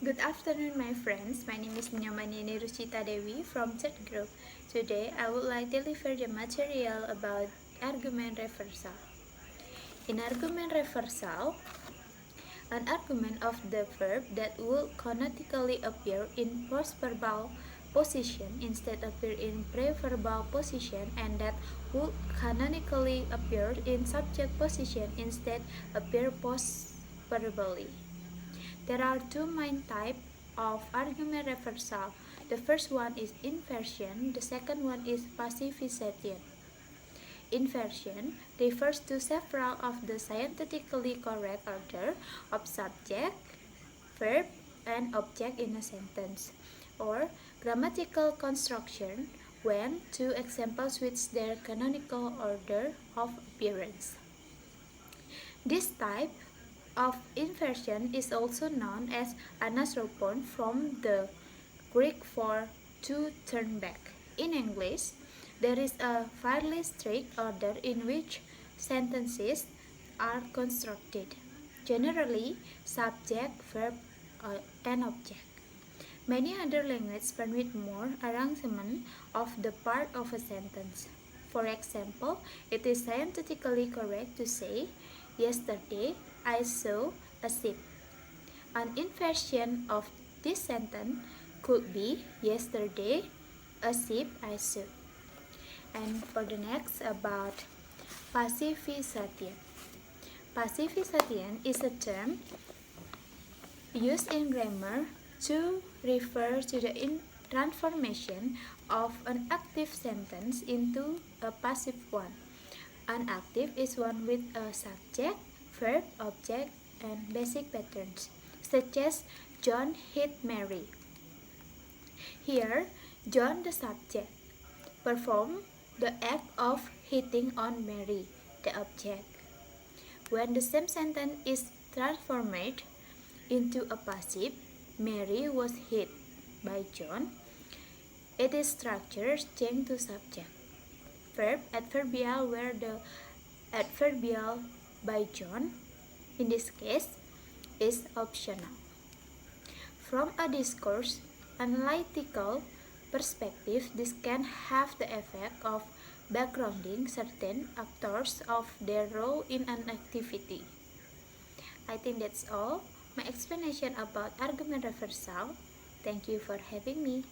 Good afternoon, my friends. My name is Nyamanini Ruchita Dewi from third group. Today, I would like to deliver the material about argument reversal. In argument reversal, an argument of the verb that would canonically appear in postverbal position instead appear in preverbal position, and that would canonically appear in subject position instead appear postverbally. There are two main types of argument reversal. The first one is inversion, the second one is passivization. Inversion refers to several of the scientifically correct order of subject, verb, and object in a sentence, or grammatical construction when two examples switch their canonical order of appearance. This type of inversion is also known as anasropon from the Greek for to turn back. In English, there is a fairly strict order in which sentences are constructed, generally subject, verb, and object. Many other languages permit more arrangement of the part of a sentence. For example, it is scientifically correct to say, "Yesterday I saw a sheep." An inversion of this sentence could be, "Yesterday a sheep I saw." And for the next, about passivization. Passivization is a term used in grammar to refer to the transformation of an active sentence into a passive one. An active is one with a subject, verb, object, and basic patterns, such as John hit Mary. Here, John, the subject, performed the act of hitting on Mary, the object. When the same sentence is transformed into a passive, Mary was hit by John, it is structure changed to subject. Verb adverbial where the adverbial by John, in this case, is optional. From a discourse analytical perspective, this can have the effect of backgrounding certain actors of their role in an activity. I think that's all. My explanation about argument reversal. Thank you for having me.